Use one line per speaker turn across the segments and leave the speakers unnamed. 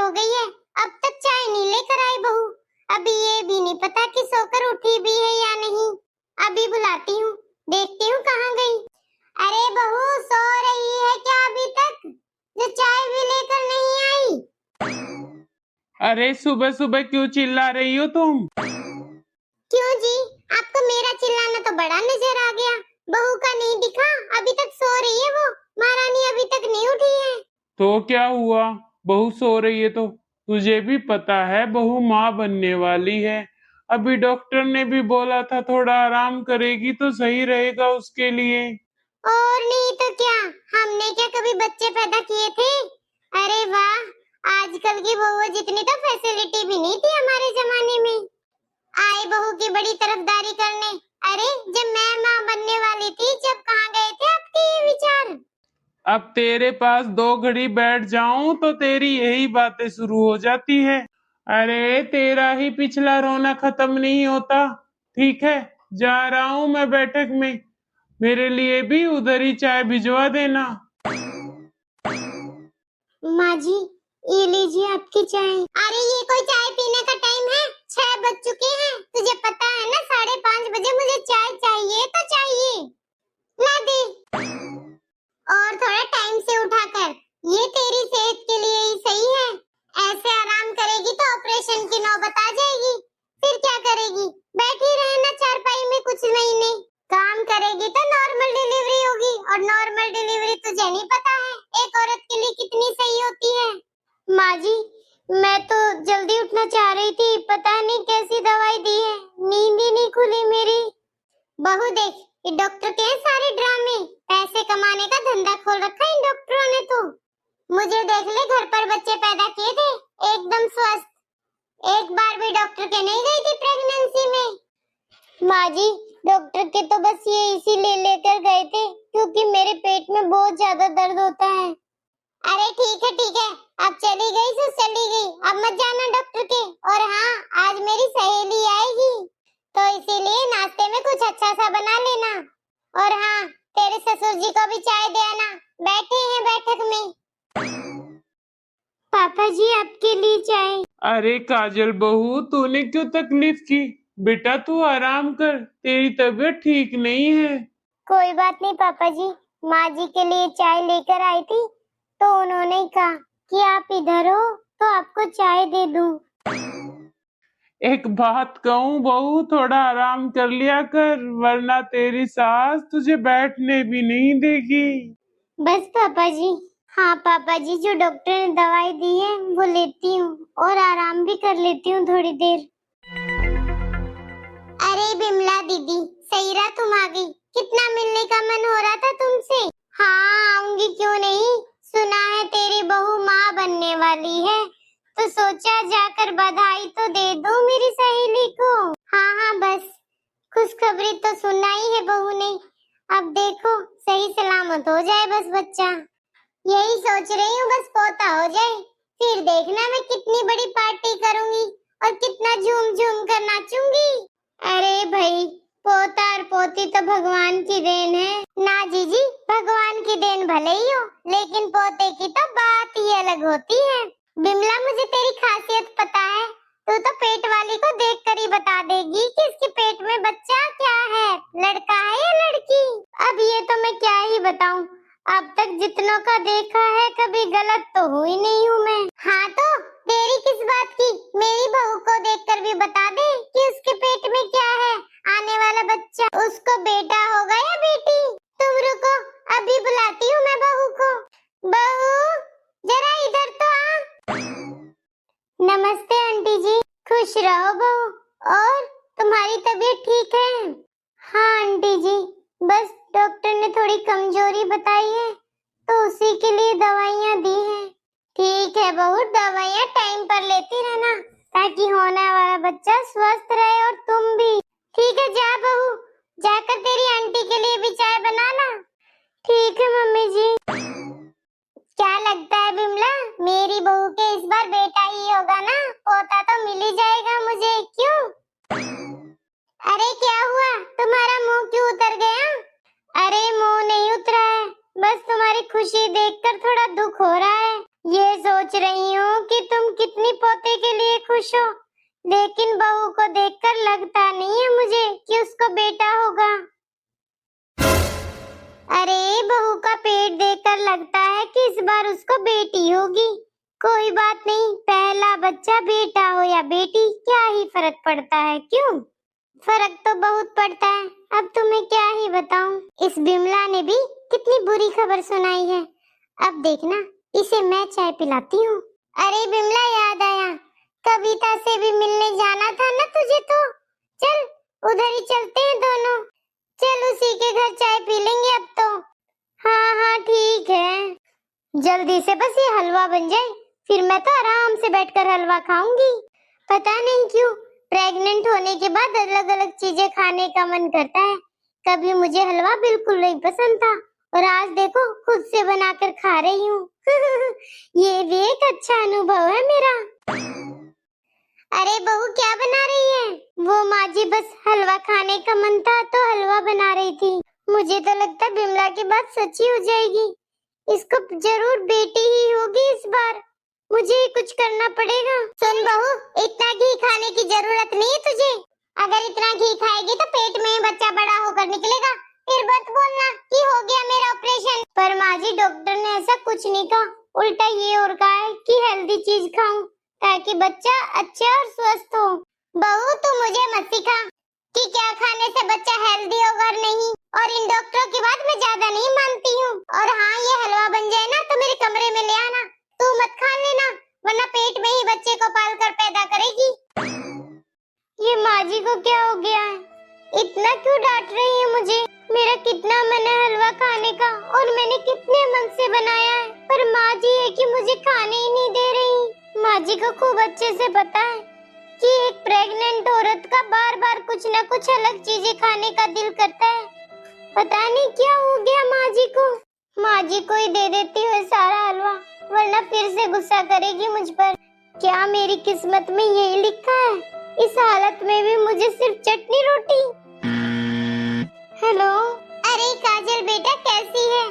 हो गई है, अब तक चाय नहीं लेकर आई बहू। अभी ये भी नहीं पता कि सोकर उठी भी है या नहीं। अभी बुलाती हूँ, देखती हूँ कहाँ गई। अरे बहू, सो रही है क्या अभी तक, जो चाय भी लेकर नहीं आई?
अरे सुबह सुबह क्यों चिल्ला रही हो तुम?
क्यों जी, आपको मेरा चिल्लाना तो बड़ा नजर आ गया। बहू का नहीं दिखा, अभी तक सो रही है वो। महारानी अभी तक नहीं उठी है।
तो क्या हुआ, बहू सो रही है तो तुझे भी पता है बहू माँ बनने वाली है। अभी डॉक्टर ने भी बोला था थोड़ा आराम करेगी तो सही रहेगा उसके लिए।
और नहीं तो क्या, हमने क्या कभी बच्चे पैदा किए थे? अरे वाह, आजकल की बहू जितनी तो फैसिलिटी भी नहीं थी हमारे जमाने में। आई बहू की बड़ी तरफदारी करने। अरे जब मैं माँ बनने वाली थी, जब कहाँ गए थे आपके ये विचार?
अब तेरे पास 2 घड़ी बैठ जाऊं तो तेरी यही बातें शुरू हो जाती है। अरे तेरा ही पिछला रोना खत्म नहीं होता। ठीक है, जा रहा हूं मैं बैठक में, मेरे लिए भी उधर ही चाय भिजवा देना।
माँ जी, ये लीजिए आपकी चाय। अरे ये कोई चाय पीने का टाइम है? 6 बज चुके हैं, तुझे पता है ना 5:30 बजे मुझे चाय चाहिए तो चाहिए। ला दे। और थोड़ा टाइम से उठा कर, ये तेरी सेहत के लिए ही सही है। ऐसे आराम करेगी तो ऑपरेशन की नौबत आ जाएगी। फिर क्या करेगी? बैठी रहना चारपाई में कुछ महीने। काम करेगी तो नॉर्मल डिलीवरी होगी, और नॉर्मल डिलीवरी तुझे नहीं पता है एक औरत के लिए कितनी सही होती है। माँ जी, मैं तो जल्दी उठना चाह रही थी, पता नहीं कैसी दवाई दी है, नींद ही नहीं खुली मेरी। बहू देख, ये डॉक्टर के हैं सारे ड्रामे, पैसे कमाने का धंधा खोल रखा है इन डॉक्टरों ने तो। मुझे देख ले, घर पर बच्चे पैदा किए थे, एकदम स्वस्थ। एक बार भी डॉक्टर के नहीं गई थी प्रेगनेंसी में। माँ जी, डॉक्टर के तो बस ये इसीलिए लेकर गए थे क्योंकि मेरे पेट में बहुत ज्यादा दर्द होता है। अरे ठीक है, अब चली गई सो चली गई, अब मत जाना डॉक्टर के। और हाँ, आज मेरी सहेली आएगी तो इसीलिए नाश्ते में कुछ अच्छा सा बना लेना। और हाँ, तेरे ससुर जी को भी चाय दे आना, बैठे हैं बैठक में। पापा जी, आपके लिए चाय।
अरे काजल बहू, तूने क्यों तकलीफ की? बेटा तू आराम कर, तेरी तबीयत ठीक नहीं है।
कोई बात नहीं पापा जी, माँ जी के लिए चाय लेकर आई थी तो उन्होंने कहा कि आप इधर हो तो आपको चाय दे दूं।
एक बात कहूँ बहू, थोड़ा आराम कर लिया कर, वरना तेरी सास तुझे बैठने भी नहीं देगी।
बस पापा जी। हाँ पापा जी, जो डॉक्टर ने दवाई दी है वो लेती हूँ और आराम भी कर लेती हूँ थोड़ी देर। अरे बिमला दीदी, सही रहा तुम आ गई। कितना मिलने का मन हो रहा था तुमसे। हाँ आऊंगी, क्यों नहीं। सुना है तेरी बहू माँ बनने वाली है, तो सोचा जाकर बधाई तो दे दूं मेरी सहेली को। हाँ बस, खुशखबरी तो सुना ही है बहू ने। अब देखो सही सलामत हो जाए बस बच्चा। यही सोच रही हूँ, बस पोता हो जाए, फिर देखना मैं कितनी बड़ी पार्टी करूंगी और कितना झूम झूम कर नाचूंगी। अरे भाई, पोता और पोती तो भगवान की देन है ना जीजी। भगवान की देन भले ही हो, लेकिन पोते की तो बात ही अलग होती है। बिमला, मुझे तेरी खासियत पता है, तू तो पेट वाली को देखकर ही बता देगी कि इसके पेट में बच्चा क्या है, लड़का है या लड़की। अब ये तो मैं क्या ही बताऊं, अब तक जितनों का देखा है कभी गलत तो हुई नहीं हूँ मैं। हाँ तो देरी किस बात की, मेरी बहू को देखकर भी बता दे कि उसके पेट में क्या है, आने वाला बच्चा उसको बेटा होगा या बेटी। तुम रुको, अभी बुलाती हूँ मैं बहू को। बहू, जरा इधर तो आ। नमस्ते आंटी जी। खुश रहो बहू। और तुम्हारी तबीयत ठीक है? हाँ आंटी जी, बस डॉक्टर ने थोड़ी कमजोरी बताई है तो उसी के लिए दवाइयाँ दी हैं। ठीक है बहू, दवाइयाँ टाइम पर लेती रहना ताकि होने वाला बच्चा स्वस्थ रहे और तुम भी। ठीक है, जा बहू, जाकर तेरी आंटी के लिए भी चाय बनाना। ठीक है मम्मी जी। क्या लगता है बिमला, मेरी बहू के इस बार बेटा ही होगा ना? पोता तो मिल ही जाएगा मुझे, क्यों? अरे क्या हुआ, तुम्हारा मुंह क्यों उतर गया? अरे मुंह नहीं उतरा है, बस तुम्हारी खुशी देखकर थोड़ा दुख हो रहा है। ये सोच रही हूँ कि तुम कितनी पोते के लिए खुश हो, लेकिन बहू को देखकर लगता नहीं है मुझे कि उसको बेटा होगा। अरे बहू का पेट देखकर लगता है कि इस बार उसको बेटी होगी। कोई बात नहीं, पहला बच्चा बेटा हो या बेटी क्या ही फर्क पड़ता है, क्यों? फर्क तो बहुत पड़ता है, अब तुम्हें क्या ही बताऊं। इस बिमला ने भी कितनी बुरी खबर सुनाई है। अब देखना, इसे मैं चाय पिलाती हूँ। अरे बिमला, याद आया, कविता से भी मिलने जाना था ना तुझे, तो चल उधर ही चलते हैं दोनों। चल उसी के घर चाय पी लेंगे अब तो। हाँ हाँ ठीक है, जल्दी से बस ये हलवा बन जाए, फिर मैं तो आराम से बैठकर हलवा खाऊंगी। पता नहीं क्यों प्रेग्नेंट होने के बाद अलग अलग चीजें खाने का मन करता है। कभी मुझे हलवा बिल्कुल नहीं पसंद था, और आज देखो खुद से बनाकर खा रही हूँ। ये भी एक अच्छा अनुभव है मेरा। अरे बहू, क्या बना रही है? वो माँ जी बस हलवा खाने का मन था तो हलवा बना रही थी। मुझे तो लगता है बिमला की बात सच्ची हो जाएगी, इसको जरूर बेटी ही होगी इस बार। मुझे कुछ करना पड़ेगा। सुन बहू, इतना घी खाने की जरूरत नहीं है तुझे। अगर इतना घी खाएगी तो पेट में ही बच्चा बड़ा होकर निकलेगा। फिर मत बोलना कि हो गया मेरा ऑपरेशन। पर माँ जी, डॉक्टर ने ऐसा कुछ नहीं कहा, उल्टा ये और कहा है कि हेल्दी चीज खाऊं ताकि बच्चा अच्छा और स्वस्थ हो। बहू, तू मुझे मत सिखा कि क्या खाने से बच्चा हेल्दी होगा और नहीं। और इन डॉक्टरों की बात मैं ज्यादा नहीं मानती हूँ। और हाँ, ये हलवा बन जाए ना तो मेरे कमरे में ले आना। तू मत खा लेना, वरना पेट में ही बच्चे को पाल कर पैदा करेगी। ये माँ जी को क्या हो गया है? इतना क्यों डांट रही है मुझे? मेरा कितना मन है हलवा खाने का, और मैंने कितने मन से बनाया है, पर माँ जी है कि मुझे खाने ही नहीं दे रही। माँ जी को खूब अच्छे से पता है कि एक प्रेग्नेंट औरत का बार बार कुछ न कुछ अलग चीजें खाने का दिल करता है। पता नहीं क्या हो गया माँ जी को। माँ जी को ही दे देती हूँ सारा हलवा, वरना फिर से गुस्सा करेगी मुझ पर। क्या मेरी किस्मत में यही लिखा है, इस हालत में भी मुझे सिर्फ चटनी रोटी। हेलो। अरे काजल बेटा, कैसी है?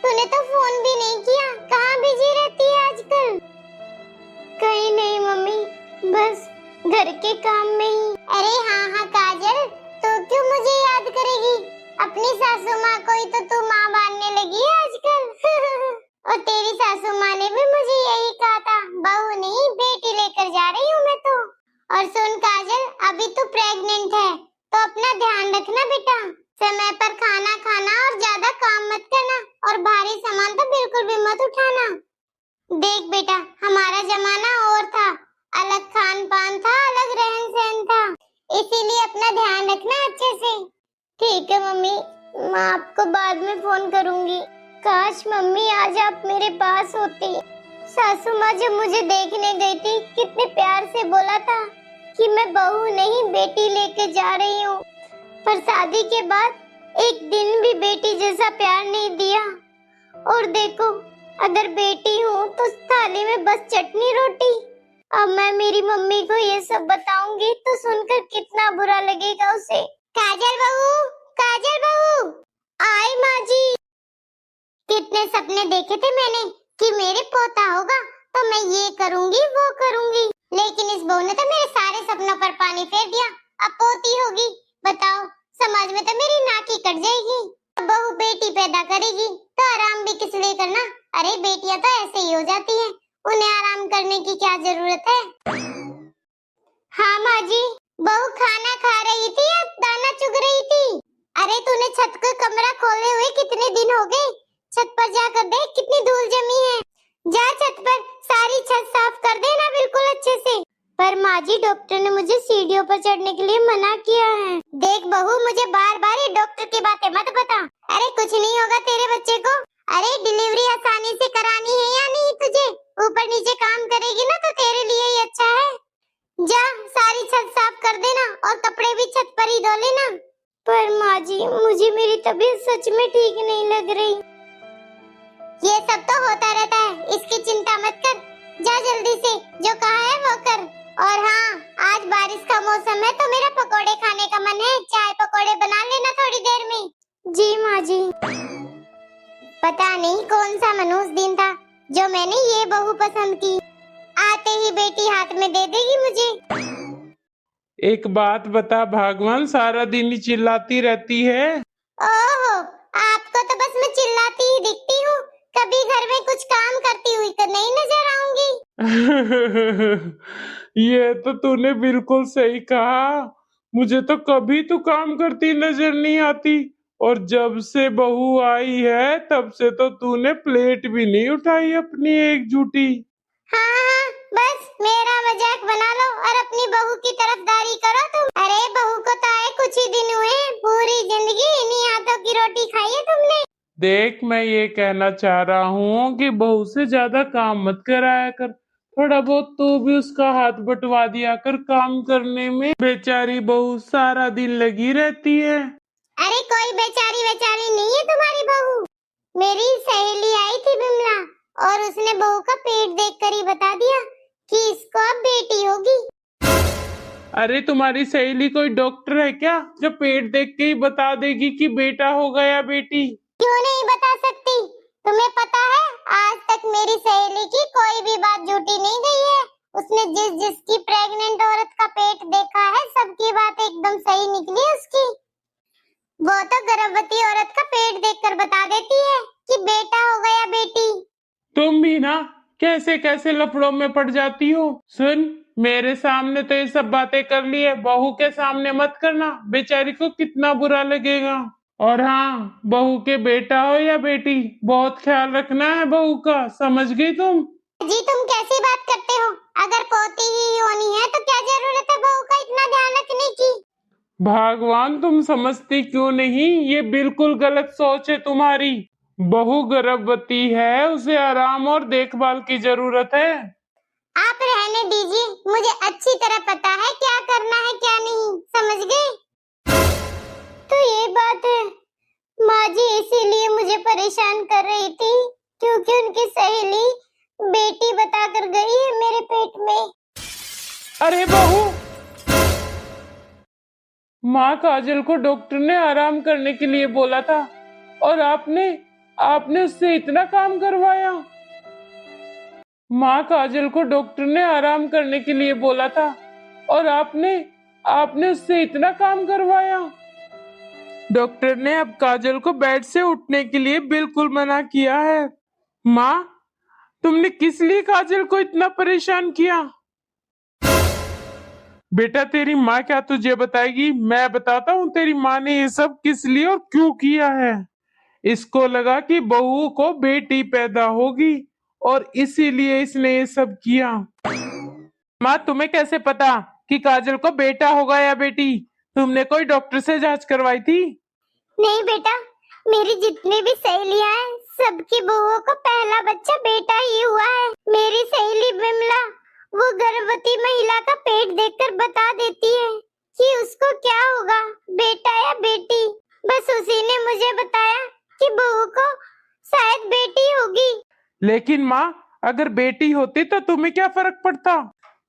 तूने तो फोन भी नहीं किया, कहाँ बिजी रहती है आजकल? कहीं नहीं मम्मी, बस घर के काम में ही। अरे हाँ हाँ काजल, तो क्यों मुझे याद करेगी? अपनी सासू माँ को ही तो तू माँ मानने लगी है आजकल। और तेरी सासू माँ ने भी मुझे यही कहा था, बहू नहीं बेटी लेकर जा रही हूँ मैं तो। और सुन काजल, अभी तू प्रेग्नेंट है तो अपना ध्यान रखना बेटा। समय पर खाना खाना और ज्यादा काम मत करना, और भारी सामान तो बिल्कुल भी मत उठाना। देख बेटा, हमारा जमाना और था, अलग खान पान था, अलग रहन सहन था, इसीलिए अपना ध्यान रखना अच्छे से। ठीक है मम्मी, मैं आपको बाद में फोन करूंगी। काश मम्मी आज आप मेरे पास होती। सासू माँ जब मुझे देखने गई थी, कितने प्यार से बोला था कि मैं बहू नहीं बेटी लेके जा रही हूँ, पर शादी के बाद एक दिन भी बेटी जैसा प्यार नहीं दिया। और देखो, अगर बेटी हूँ तो थाली में बस चटनी रोटी। अब मैं मेरी मम्मी को ये सब बताऊंगी तो सुनकर कितना बुरा लगेगा उसे। काजल बहू, काजल बहू, आए माँ जी। कितने सपने देखे थे मैंने कि मेरे पोता होगा तो मैं ये करूंगी वो करूंगी, लेकिन इस बहू ने तो मेरे सारे सपनों पर पानी फेर दिया। अब पोती होगी, बताओ, समाज में तो मेरी नाक ही कट जाएगी। बहू बेटी पैदा करेगी तो आराम भी किस लिए करना? अरे बेटियां तो ऐसे ही हो जाती हैं, उन्हें आराम करने की क्या जरूरत है? हाँ माँ जी, बहू खाना खा रही थी या दाना चुग रही थी? अरे तूने छत का कमरा खोले हुए कितने दिन हो गए? छत पर जाकर देख कितनी धूल जमी है। जा छत पर सारी छत साफ कर देना बिल्कुल अच्छे से। पर माँ जी, डॉक्टर ने मुझे सीढ़ियों पर चढ़ने के लिए मना किया है। देख बहू, मुझे बार बार ये डॉक्टर की बातें मत बता। अरे कुछ नहीं होगा तेरे बच्चे को। अरे डिलीवरी आसानी से करानी है या नहीं तुझे? ऊपर नीचे काम करेगी ना तो तेरे लिए ही अच्छा है। जा सारी छत साफ कर देना और कपड़े भी छत पर ही धो लेना। पर माँ जी, मुझे मेरी तबीयत सच में ठीक नहीं लग रही। ये सब तो होता रहता है, इसकी चिंता मत कर। जा जल्दी से जो कहा है वो कर। और हाँ, आज बारिश का मौसम है तो मेरा पकोड़े खाने का मन है, चाय पकोड़े बना लेना थोड़ी देर में। जी माँ जी। पता नहीं कौन सा मनहूस दिन था जो मैंने ये बहू पसंद की। आते ही बेटी बेटी हाथ में दे देगी मुझे।
एक बात बता भगवान, सारा दिन ही चिल्लाती रहती है।
ओहो, आपको तो बस मैं चिल्लाती ही दिखती हूँ, कभी घर में कुछ काम करती हुई तो नहीं नजर आऊंगी।
ये तो तूने बिल्कुल सही कहा। मुझे तो कभी तू काम करती नजर नहीं आती, और जब से बहू आई है तब से तो तूने प्लेट भी नहीं उठाई अपनी एकजुटी।
हाँ हाँ, बस मेरा मजाक बना लो और अपनी बहू की तरफदारी करो तुम। अरे बहू को तो आए कुछ ही दिन हुए, पूरी जिंदगी इन्हीं हाथों की रोटी खाई है तुमने।
देख, मैं ये कहना चाह रहा हूँ कि बहू से ज्यादा काम मत कराया कर, थोड़ा बहुत तू भी उसका हाथ बंटवा दिया कर काम करने में। बेचारी बहू सारा दिन लगी रहती है।
अरे कोई बेचारी बेचारी नहीं है तुम्हारी बहू। मेरी सहेली आई थी बिमला, और उसने बहू का पेट देखकर ही बता दिया कि इसको अब बेटी होगी।
अरे तुम्हारी सहेली कोई डॉक्टर है क्या, जो पेट देख के ही बता देगी कि बेटा होगा या बेटी?
क्यों नहीं बता सकती? तुम्हें पता है, आज तक मेरी सहेली की कोई भी बात झूठी नहीं गई है। उसने जिसकी प्रेग्नेंट औरत का पेट देखा है, सबकी बात एकदम सही निकली उसकी। वो तो गर्भवती औरत का पेट देखकर बता देती है कि बेटा होगा या बेटी।
तुम भी ना कैसे कैसे लफड़ों में पड़ जाती हो। सुन, मेरे सामने तो ये सब बातें कर ली है, बहू के सामने मत करना, बेचारी को कितना बुरा लगेगा। और हाँ, बहू के बेटा हो या बेटी, बहुत ख्याल रखना है बहू का, समझ गई तुम?
जी तुम कैसी बात करते हो? अगर पोती ही होनी है तो क्या जरूरत है बहू का इतना ध्यान रखने की?
भगवान, तुम समझती क्यों नहीं? ये बिल्कुल गलत सोच है तुम्हारी। बहू गर्भवती है, उसे आराम और देखभाल की जरूरत है।
आप रहने दीजिए, मुझे अच्छी तरह पता है क्या करना है क्या नहीं, समझ गए? तो ये बात है, माँ जी इसीलिए मुझे परेशान कर रही थी, क्योंकि उनकी सहेली बेटी बताकर गई है मेरे पेट में।
अरे बहू, माँ काजल को डॉक्टर ने आराम करने के लिए बोला था, और आपने उससे इतना काम करवाया। माँ काजल को डॉक्टर ने आराम करने के लिए बोला था, और आपने उससे इतना काम करवाया। डॉक्टर ने अब काजल को बेड से उठने के लिए बिल्कुल मना किया है। माँ, तुमने किस लिए काजल को इतना परेशान किया? बेटा, तेरी माँ क्या तुझे बताएगी? मैं बताता हूँ तेरी माँ ने ये सब किस लिए और क्यों किया है। इसको लगा कि बहू को बेटी पैदा होगी, और इसीलिए इसने ये सब किया। माँ, तुम्हें कैसे पता कि काजल को बेटा होगा या बेटी? तुमने कोई डॉक्टर से जांच करवाई थी?
नहीं बेटा, मेरी जितनी भी सहेलियां हैं, सबकी बहुओं को पहला बच्चा बेटा ही हुआ है। मेरी सहेली बिमला, वो गर्भवती महिला का पेट देखकर बता देती है कि उसको क्या होगा, बेटा या बेटी। बस उसी ने मुझे बताया कि बहू को शायद बेटी होगी।
लेकिन माँ, अगर बेटी होती तो तुम्हें क्या फर्क पड़ता?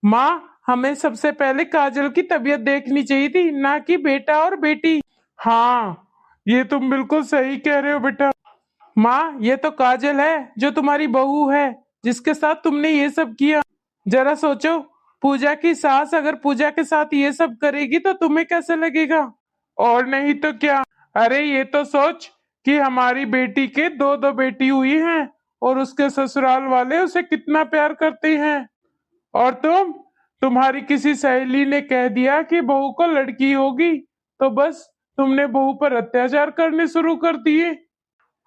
माँ, हमें सबसे पहले काजल की तबीयत देखनी चाहिए थी, ना कि बेटा और बेटी। हाँ, ये तुम बिल्कुल सही कह रहे हो बेटा। माँ, ये तो काजल है जो तुम्हारी बहू है, जिसके साथ तुमने ये सब किया। जरा सोचो, पूजा की सास अगर पूजा के साथ ये सब करेगी तो तुम्हें कैसे लगेगा? और नहीं तो क्या। अरे ये तो सोच कि हमारी बेटी के दो बेटी हुई हैं, और उसके ससुराल वाले उसे कितना प्यार करते हैं। और तुम्हारी किसी सहेली ने कह दिया कि बहू को लड़की होगी, तो बस तुमने बहू पर अत्याचार करने शुरू कर दिए।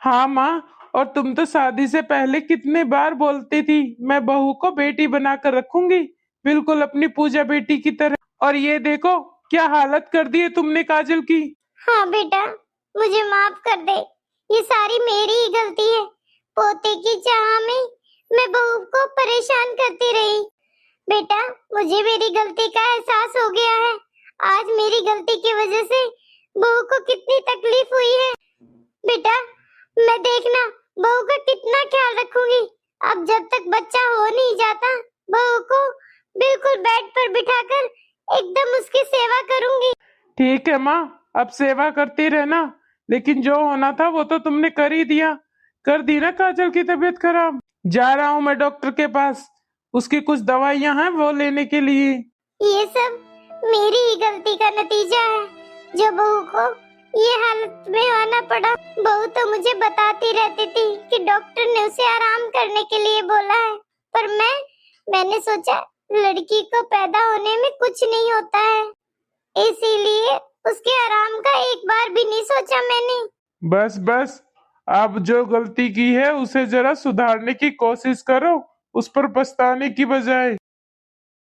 हाँ माँ, और तुम तो शादी से पहले कितने बार बोलती थी मैं बहू को बेटी बनाकर रखूंगी, बिल्कुल अपनी पूजा बेटी की तरह। और ये देखो क्या हालत कर दी है तुमने काजल की।
हाँ बेटा, मुझे माफ कर दे, ये सारी मेरी ही गलती है। पोते की चाह में मैं बहू को परेशान करती रही। बेटा, मुझे मेरी गलती का एहसास हो गया है। आज मेरी गलती की वजह से बहू को कितनी तकलीफ हुई है। बेटा, मैं देखना बहू का कितना ख्याल रखूंगी। अब जब तक बच्चा हो नहीं जाता, बहू को बिल्कुल बेड पर बिठाकर एकदम उसकी सेवा करूंगी।
ठीक है माँ, अब सेवा करती रहना, लेकिन जो होना था वो तो तुमने कर ही दिया। कर दी ना काजल की तबीयत खराब। जा रहा हूँ मैं डॉक्टर के पास, उसकी कुछ दवाइयां हैं वो लेने के लिए।
ये सब मेरी ही गलती का नतीजा है जो बहू को ये हालत में आना पड़ा। बहू तो मुझे बताती रहती थी कि डॉक्टर ने उसे आराम करने के लिए बोला है, पर मैंने सोचा लड़की को पैदा होने में कुछ नहीं होता है, इसीलिए उसके आराम का एक बार भी नहीं सोचा मैंने।
बस बस, अब जो गलती की है उसे जरा सुधारने की कोशिश करो, उस पर पछताने की बजाय।